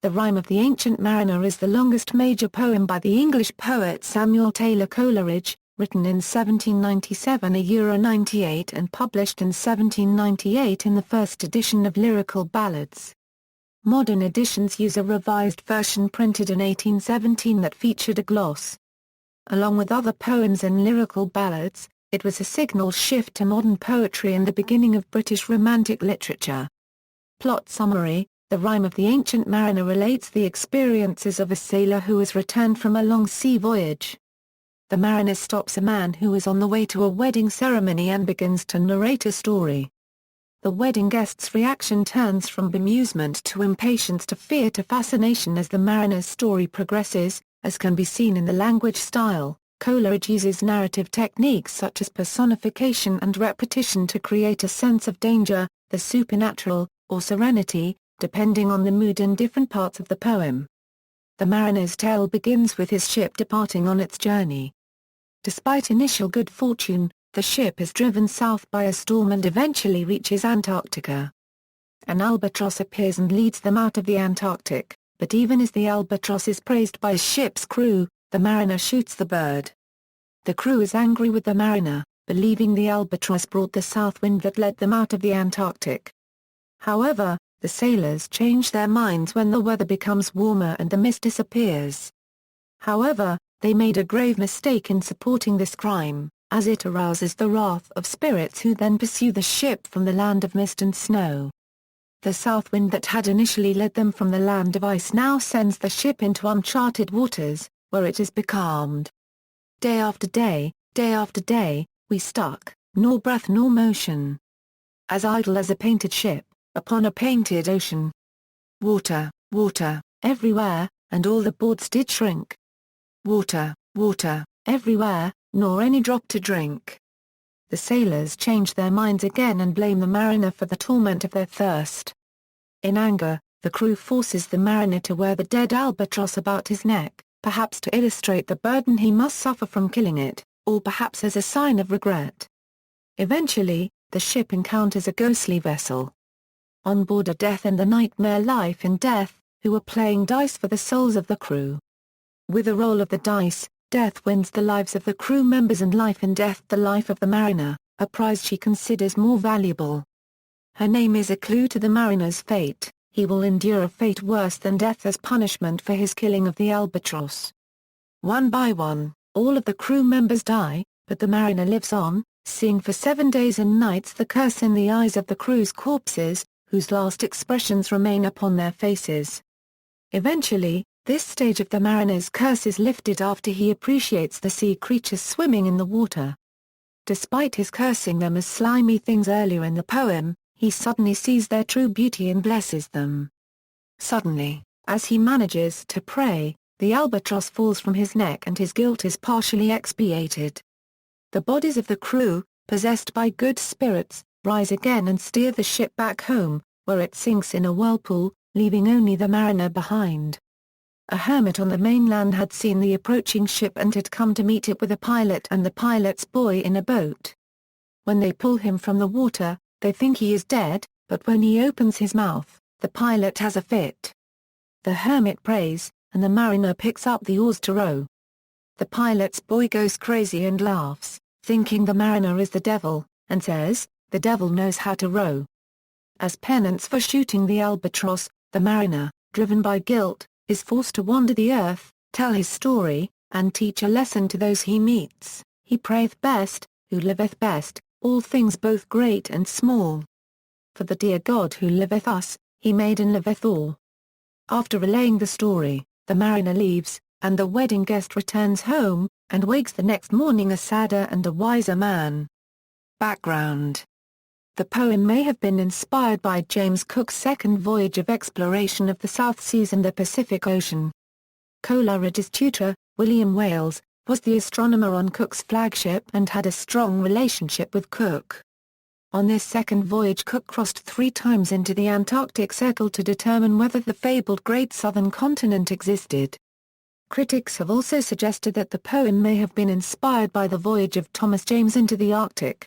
The Rime of the Ancient Mariner is the longest major poem by the English poet Samuel Taylor Coleridge, written in 1797 98 and published in 1798 in the first edition of Lyrical Ballads. Modern editions use a revised version printed in 1817 that featured a gloss. Along with other poems and lyrical ballads, it was a signal shift to modern poetry and the beginning of British Romantic literature. Plot summary: The Rime of the Ancient Mariner relates the experiences of a sailor who has returned from a long sea voyage. The mariner stops a man who is on the way to a wedding ceremony and begins to narrate a story. The wedding guest's reaction turns from bemusement to impatience to fear to fascination as the mariner's story progresses, as can be seen in the language style. Coleridge uses narrative techniques such as personification and repetition to create a sense of danger, the supernatural, or serenity, depending on the mood in different parts of the poem. The mariner's tale begins with his ship departing on its journey. Despite initial good fortune, the ship is driven south by a storm and eventually reaches Antarctica. An albatross appears and leads them out of the Antarctic, but even as the albatross is praised by his ship's crew, the mariner shoots the bird. The crew is angry with the mariner, believing the albatross brought the south wind that led them out of the Antarctic. However, the sailors change their minds when the weather becomes warmer and the mist disappears. However, they made a grave mistake in supporting this crime, as it arouses the wrath of spirits who then pursue the ship from the land of mist and snow. The south wind that had initially led them from the land of ice now sends the ship into uncharted waters, where it is becalmed. Day after day, we stuck, nor breath nor motion. As idle as a painted ship, upon a painted ocean. Water, water, everywhere, and all the boards did shrink. Water, water, everywhere, nor any drop to drink. The sailors change their minds again and blame the mariner for the torment of their thirst. In anger, the crew forces the mariner to wear the dead albatross about his neck, perhaps to illustrate the burden he must suffer from killing it, or perhaps as a sign of regret. Eventually, the ship encounters a ghostly vessel. On board are Death and the Nightmare Life in Death, who are playing dice for the souls of the crew. With a roll of the dice, Death wins the lives of the crew members and Life in Death the life of the mariner, a prize she considers more valuable. Her name is a clue to the mariner's fate. He will endure a fate worse than death as punishment for his killing of the albatross. One by one, all of the crew members die, but the mariner lives on, seeing for 7 days and nights the curse in the eyes of the crew's corpses, whose last expressions remain upon their faces. Eventually, this stage of the mariner's curse is lifted after he appreciates the sea creatures swimming in the water. Despite his cursing them as slimy things earlier in the poem, he suddenly sees their true beauty and blesses them. Suddenly, as he manages to pray, the albatross falls from his neck and his guilt is partially expiated. The bodies of the crew, possessed by good spirits, rise again and steer the ship back home, where it sinks in a whirlpool, leaving only the mariner behind. A hermit on the mainland had seen the approaching ship and had come to meet it with a pilot and the pilot's boy in a boat. When they pull him from the water, they think he is dead, but when he opens his mouth, the pilot has a fit. The hermit prays, and the mariner picks up the oars to row. The pilot's boy goes crazy and laughs, thinking the mariner is the devil, and says, "The devil knows how to row." As penance for shooting the albatross, the mariner, driven by guilt, is forced to wander the earth, tell his story, and teach a lesson to those he meets. He prayeth best, who liveth best, all things both great and small. For the dear God who liveth thus, he made and liveth all. After relaying the story, the mariner leaves, and the wedding guest returns home, and wakes the next morning a sadder and a wiser man. Background: the poem may have been inspired by James Cook's second voyage of exploration of the South Seas and the Pacific Ocean. Coleridge's tutor, William Wales, was the astronomer on Cook's flagship and had a strong relationship with Cook. On this second voyage Cook crossed 3 times into the Antarctic Circle to determine whether the fabled Great Southern Continent existed. Critics have also suggested that the poem may have been inspired by the voyage of Thomas James into the Arctic.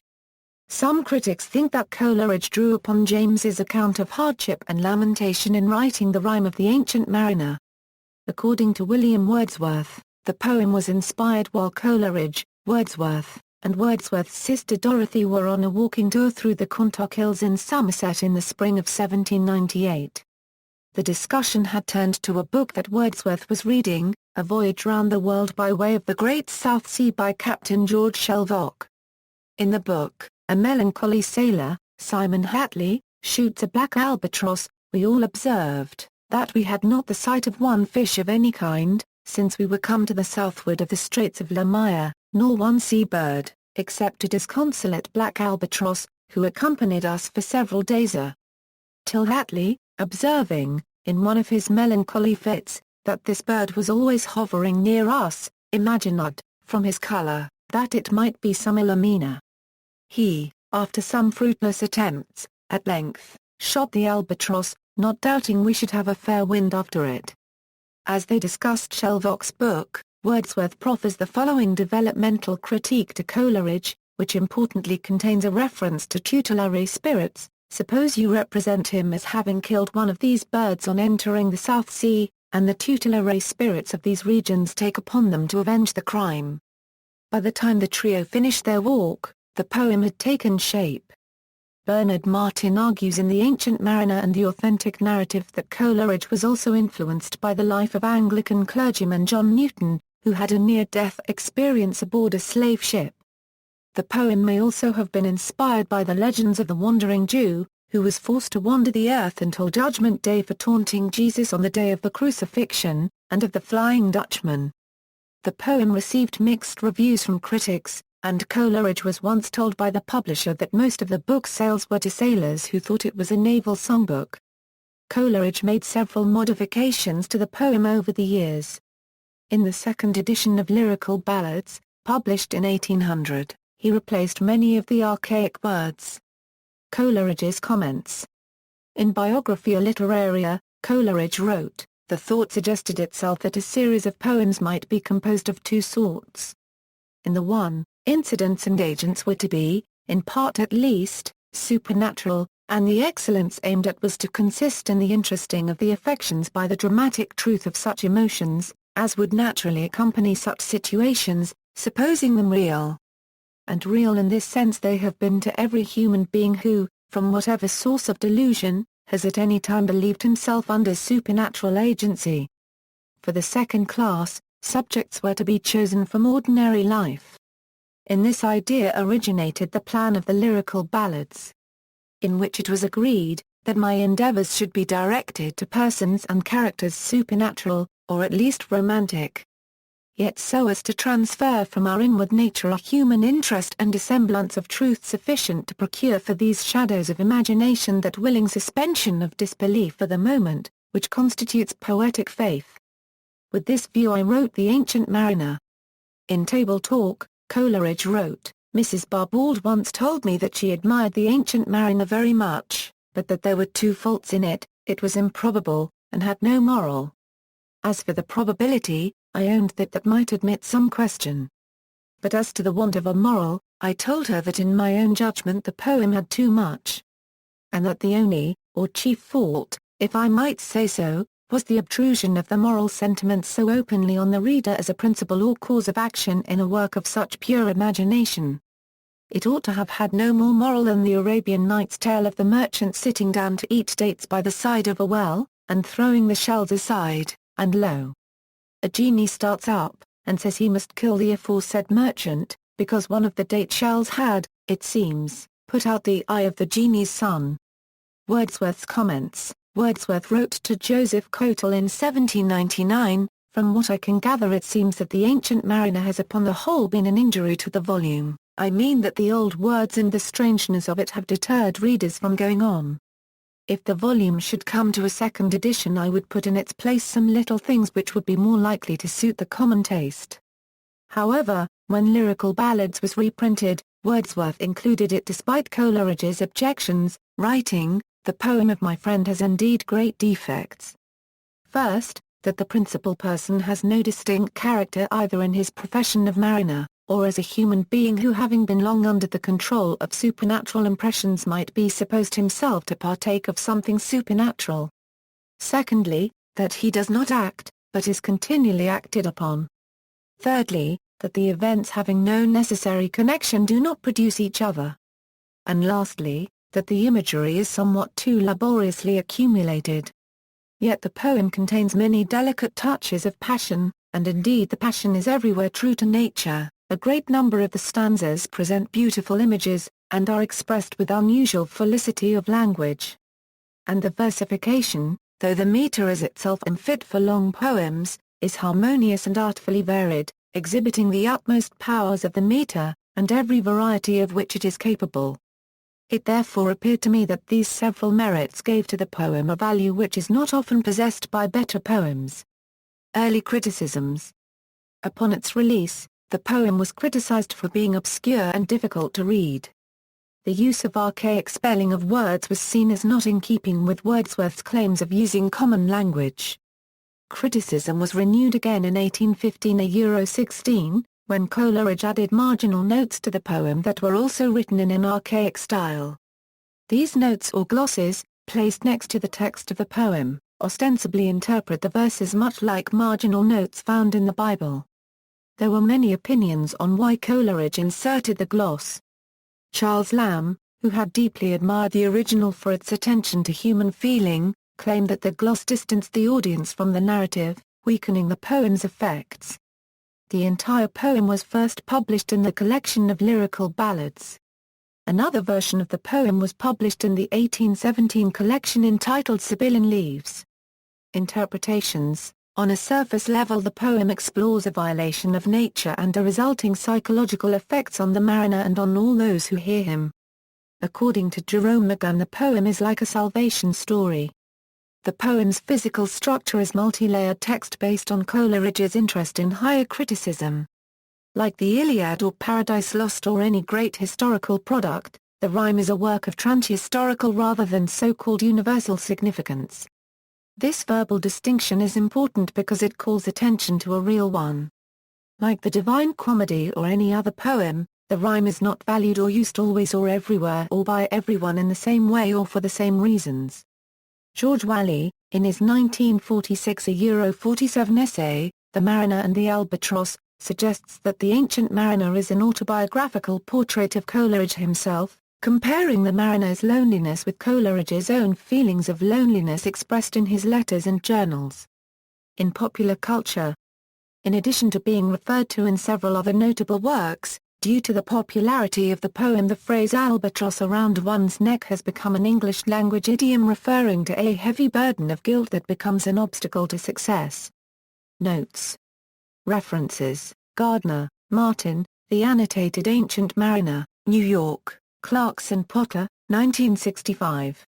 Some critics think that Coleridge drew upon James's account of hardship and lamentation in writing the Rime of the Ancient Mariner. According to William Wordsworth, the poem was inspired while Coleridge, Wordsworth, and Wordsworth's sister Dorothy were on a walking tour through the Quantock Hills in Somerset in the spring of 1798. The discussion had turned to a book that Wordsworth was reading, A Voyage Round the World by Way of the Great South Sea by Captain George Shelvocke. In the book, a melancholy sailor, Simon Hatley, shoots a black albatross. We all observed that we had not the sight of one fish of any kind, since we were come to the southward of the Straits of Le Maire, nor one sea-bird, except a disconsolate black albatross, who accompanied us for several days. Till Hatley, observing, in one of his melancholy fits, that this bird was always hovering near us, imagined, from his colour, that it might be some Illamina. He, after some fruitless attempts, at length, shot the albatross, not doubting we should have a fair wind after it. As they discussed Shelvocke's book, Wordsworth proffers the following developmental critique to Coleridge, which importantly contains a reference to tutelary spirits. Suppose you represent him as having killed one of these birds on entering the South Sea, and the tutelary spirits of these regions take upon them to avenge the crime. By the time the trio finished their walk, the poem had taken shape. Bernard Martin argues in The Ancient Mariner and the authentic narrative that Coleridge was also influenced by the life of Anglican clergyman John Newton, who had a near-death experience aboard a slave ship. The poem may also have been inspired by the legends of the Wandering Jew, who was forced to wander the earth until Judgment Day for taunting Jesus on the day of the crucifixion, and of the Flying Dutchman. The poem received mixed reviews from critics, and Coleridge was once told by the publisher that most of the book's sales were to sailors who thought it was a naval songbook. Coleridge made several modifications to the poem over the years. In the second edition of Lyrical Ballads, published in 1800, he replaced many of the archaic words. Coleridge's comments. In Biographia Literaria, Coleridge wrote, "The thought suggested itself that a series of poems might be composed of two sorts. In the one, incidents and agents were to be, in part at least, supernatural, and the excellence aimed at was to consist in the interesting of the affections by the dramatic truth of such emotions, as would naturally accompany such situations, supposing them real. And real in this sense they have been to every human being who, from whatever source of delusion, has at any time believed himself under supernatural agency. For the second class, subjects were to be chosen from ordinary life. In this idea originated the plan of the Lyrical Ballads, in which it was agreed that my endeavors should be directed to persons and characters supernatural, or at least romantic, yet so as to transfer from our inward nature a human interest and a semblance of truth sufficient to procure for these shadows of imagination that willing suspension of disbelief for the moment, which constitutes poetic faith. With this view I wrote The Ancient Mariner." In Table Talk, Coleridge wrote, "Mrs. Barbauld once told me that she admired The Ancient Mariner very much, but that there were two faults in it: it was improbable, and had no moral. As for the probability, I owned that might admit some question. But as to the want of a moral, I told her that in my own judgment the poem had too much. And that the only, or chief fault, if I might say so, was the obtrusion of the moral sentiments so openly on the reader as a principle or cause of action in a work of such pure imagination. It ought to have had no more moral than the Arabian Nights' tale of the merchant sitting down to eat dates by the side of a well, and throwing the shells aside, and lo! a genie starts up, and says he must kill the aforesaid merchant, because one of the date shells had, it seems, put out the eye of the genie's son." Wordsworth's comments. Wordsworth wrote to Joseph Cotel in 1799, "From what I can gather it seems that The Ancient Mariner has upon the whole been an injury to the volume. I mean that the old words and the strangeness of it have deterred readers from going on. If the volume should come to a second edition I would put in its place some little things which would be more likely to suit the common taste." However, when Lyrical Ballads was reprinted, Wordsworth included it despite Coleridge's objections, writing, "The poem of my friend has indeed great defects. First, that the principal person has no distinct character either in his profession of mariner, or as a human being who, having been long under the control of supernatural impressions, might be supposed himself to partake of something supernatural. Secondly, that he does not act, but is continually acted upon. Thirdly, that the events having no necessary connection do not produce each other. And lastly, that the imagery is somewhat too laboriously accumulated. Yet the poem contains many delicate touches of passion, and indeed the passion is everywhere true to nature. A great number of the stanzas present beautiful images, and are expressed with unusual felicity of language. And the versification, though the metre is itself unfit for long poems, is harmonious and artfully varied, exhibiting the utmost powers of the metre, and every variety of which it is capable. It therefore appeared to me that these several merits gave to the poem a value which is not often possessed by better poems. Early criticisms. Upon its release, the poem was criticized for being obscure and difficult to read. The use of archaic spelling of words was seen as not in keeping with Wordsworth's claims of using common language. Criticism was renewed again in 1815–16, when Coleridge added marginal notes to the poem that were also written in an archaic style. These notes or glosses, placed next to the text of the poem, ostensibly interpret the verses much like marginal notes found in the Bible. There were many opinions on why Coleridge inserted the gloss. Charles Lamb, who had deeply admired the original for its attention to human feeling, claimed that the gloss distanced the audience from the narrative, weakening the poem's effects. The entire poem was first published in the collection of Lyrical Ballads. Another version of the poem was published in the 1817 collection entitled Sibylline Leaves. Interpretations. On a surface level, the poem explores a violation of nature and the resulting psychological effects on the mariner and on all those who hear him. According to Jerome McGann, the poem is like a salvation story. The poem's physical structure is multi-layered text based on Coleridge's interest in higher criticism. Like the Iliad or Paradise Lost or any great historical product, the rhyme is a work of transhistorical rather than so-called universal significance. This verbal distinction is important because it calls attention to a real one. Like the Divine Comedy or any other poem, the rhyme is not valued or used always or everywhere or by everyone in the same way or for the same reasons. George Whalley, in his 1946 47 essay, The Mariner and the Albatross, suggests that The Ancient Mariner is an autobiographical portrait of Coleridge himself, comparing the mariner's loneliness with Coleridge's own feelings of loneliness expressed in his letters and journals. In popular culture. In addition to being referred to in several other notable works, due to the popularity of the poem, the phrase albatross around one's neck has become an English-language idiom referring to a heavy burden of guilt that becomes an obstacle to success. Notes. References: Gardner, Martin, The Annotated Ancient Mariner, New York, Clarkson Potter, 1965.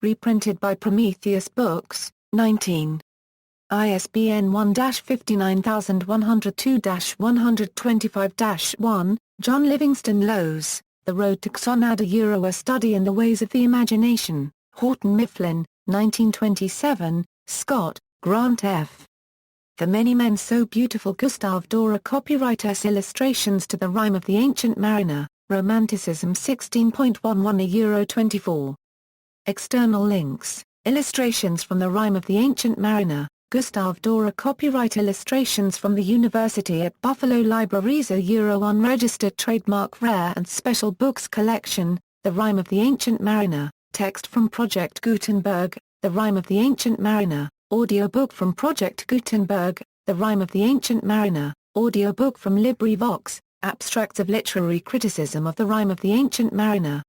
Reprinted by Prometheus Books, 19. ISBN 1-59102-125-1, John Livingston Lowes, The Road to Xanadu A Study in the Ways of the Imagination, Houghton Mifflin, 1927, Scott, Grant F. The Many Men So Beautiful Gustav Dora Copyright Illustrations to the Rime of the Ancient Mariner, Romanticism 16.11 €24. External links, illustrations from the Rime of the Ancient Mariner, Gustav Dora Copyright Illustrations from the University at Buffalo Libraries Unregistered Trademark Rare and Special Books Collection, The Rime of the Ancient Mariner, text from Project Gutenberg, The Rime of the Ancient Mariner, audiobook from Project Gutenberg, The Rime of the Ancient Mariner, audiobook from LibriVox, Abstracts of Literary Criticism of the Rime of the Ancient Mariner.